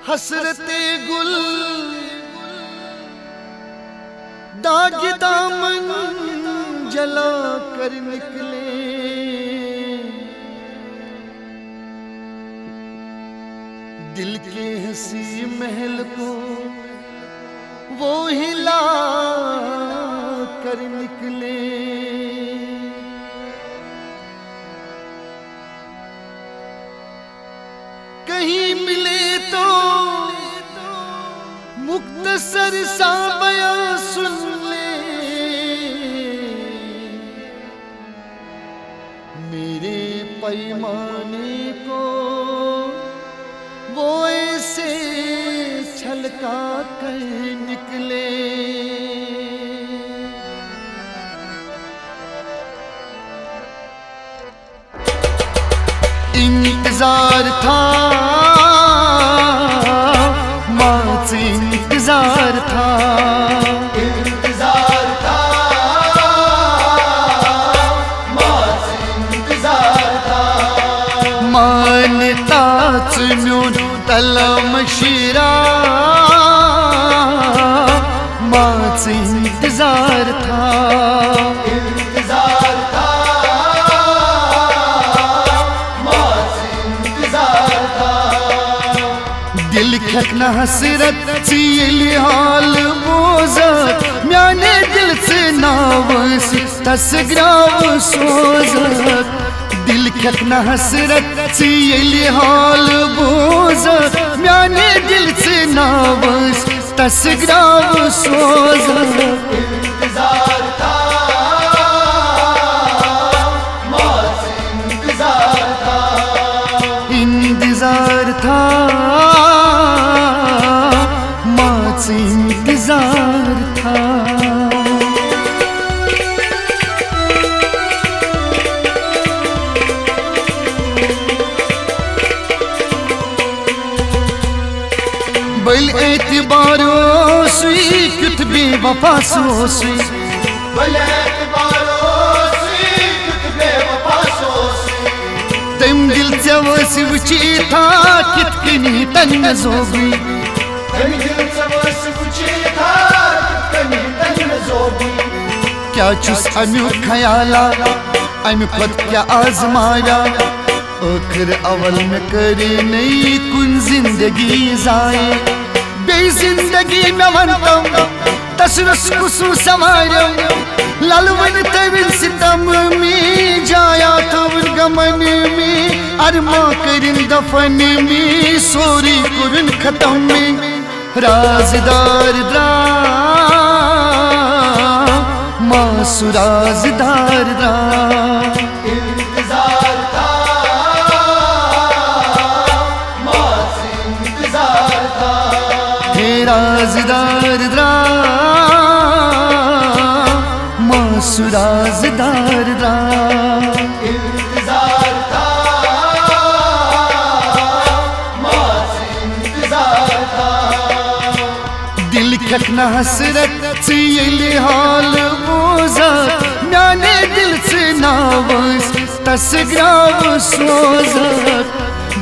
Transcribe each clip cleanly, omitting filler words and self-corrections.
हसरते गुल दाग दामन जला कर निकले, दिल के हंसी महल को वो हिला कर निकले। कहीं मिले तो मुख्तसर सा बयां सुन ले, मेरे पैमाने को वो ऐसे छलका कर निकले। इंतजार था माँ से, इंतजार था, इंतजार था माँ से, इंतजार था। मानता चुन्यून तलम शिरा माँ से इंतजार था, इंतजार था माँ से, इंतजार था। दिल खकना हसरत चीली हाल बोजत, म्याने दिल से नावस तसग्राव सोजत। दिल खकना हसरत चीली हाल बोजत, म्याने दिल से नावस तसग्राव सोजत। इंतजार था माँ से, इंतजार था, इंतजार था माँ से, इंतजार था। बल एतबारो सुई कुत बेवफा सोसी, बल एतबारो सुई कुत बेवफा सोसी। तम दिल चवस वची था कित कनी तन जोगी, तम दिल चवस वची था कित कनी तन जोगी। क्या चुस अम्यु ख्याला अम्यु पद क्या आजमाया, आखिर अवल में करे नई कुन जिंदगी जाए। बे जिंदगी में वंतम तसरस कुसु समारम, ललवन तविल सितम में जाया तवन गमन में, अरमा करिन दफन में सोरी कुरन खत्म में। राजदार द्रा मासु राजदार द्रा, इंतजार था माँ से, इंतजार था। राजदार द्रा मासु राजदार द्रा, इंतजार था माँ से, इंतजार था। दिल खकना हसरत चीली हाल बोजत, म्याने दिल से नावस तसग्राव सोजत।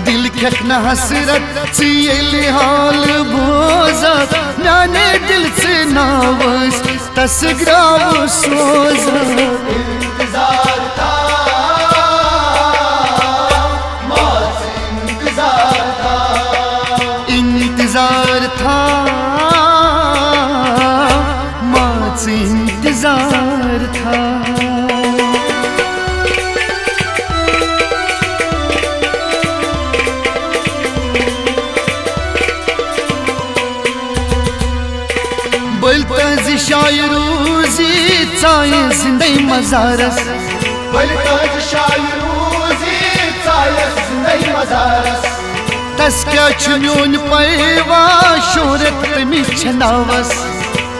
दिल खकना हसरत चीली हाल बोजत, म्याने दिल से नावस तसग्राव सोजत। इंतजार था माँ से, इंतजार था, इंतजार था माँ से, इंतजार था। बलतज शायरूजी चाहे जिंदे मजारस, बलतज शायरूजी चाहे जिंदे मजारस। तस क्या चुन्यून पैवा शोहरत तमिस छनावस,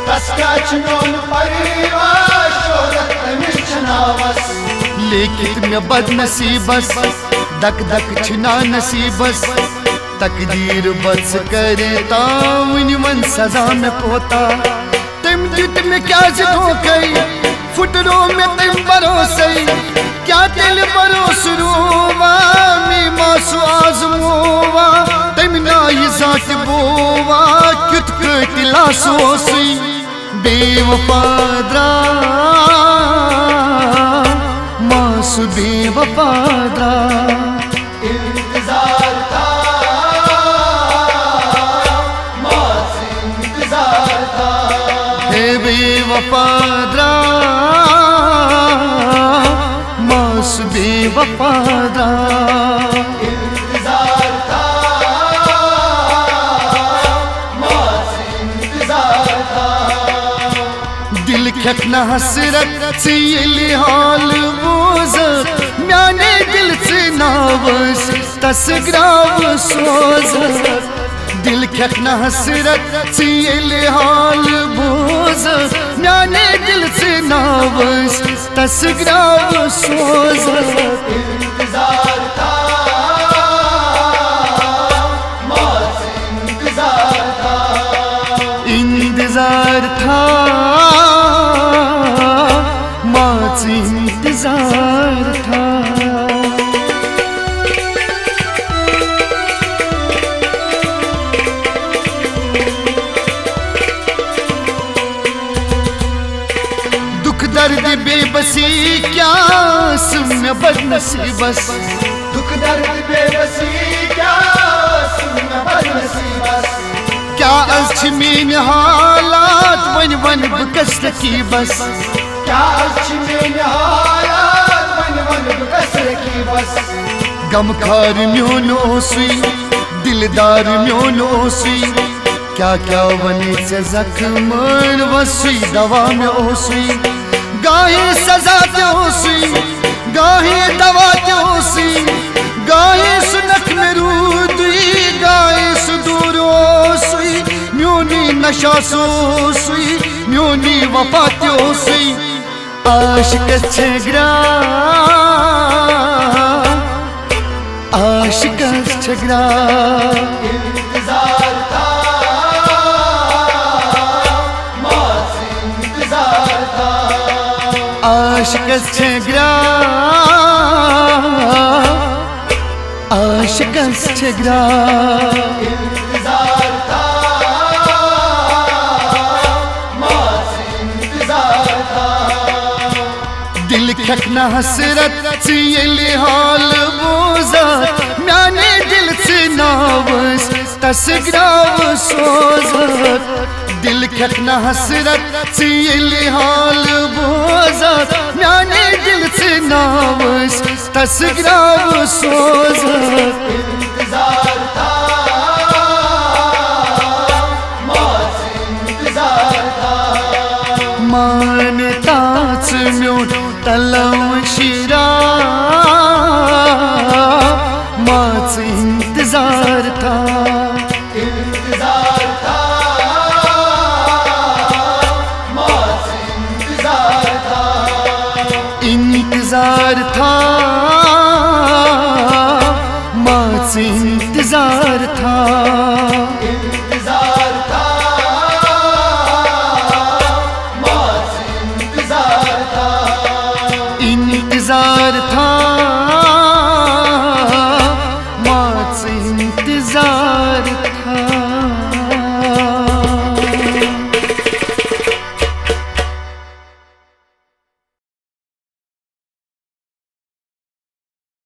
तस क्या चुन्यून पैवा शोहरत तमिस छनावस। लेकिन मैं बदनसीबस दक दक छना नसीबस, तकदीर बस करे तावन मन सजा में पोता। तम जुट में क्या धोखे फुटरो में तम भरोसे, क्या दिल भरोस रोवा में मासु आजमोवा। तम ना ये जात बो इखलास ओसुई बेवफा द्रा मासु बेवफा द्रा इंतजार था मास इंतजार था हे बेवफा द्रा मासु बेवफा द्रा इंतजार था मास इंतजार था दिल खखना हसरत से ये हाल बोझ म्याने दिल से नावस तसग्राव सोज दिल खखना हसरत से ये हाल बोझ म्याने दिल से नावस तसग्राव सोज इंतजार था मास इंतजार था इंतजार था मास इंतजार था दुख दर्द बेबसी क्या सुन बदनसीबस दुख दर्द बेबसी क्या सुन बदनसीबस क्या अच्छ मीन हालात वन वन बकस की बस क्या अच्छी में हालात वन वन बकस की बस गमखार म्योनो सुई दिलदार म्योनो सुई क्या क्या वने से जख्म वसुई दवा में ओसुई गाहे सजा ते ओसुई गाहे दवा ते ओसुई गाहे सुनख में रूदुई गाहे सुदूर ओसुई म्योनी नशा सोसुई म्योनी वफा ते ओसुई आशिक छगरा आशिक छगरा इंतजार था मास इंतजार था आशिक छगरा आशिक छगरा इंतजार था मास इंतजार था दिल खखना हसरत से ये हाल बोझा म्याने दिल से नावस तसग्राव सोज दिल खखना हसरत से ये हाल बोझा म्याने दिल से नावस तसग्राव सोज इंतजार था मास इंतजार था मानताच म्योन तलव शिरा माच इंतजार था इंतजार था मास इंतजार था इंतजार था माच इंतजार था इंतजार था मास इंतजार था इंतजार था माच इंतजार था।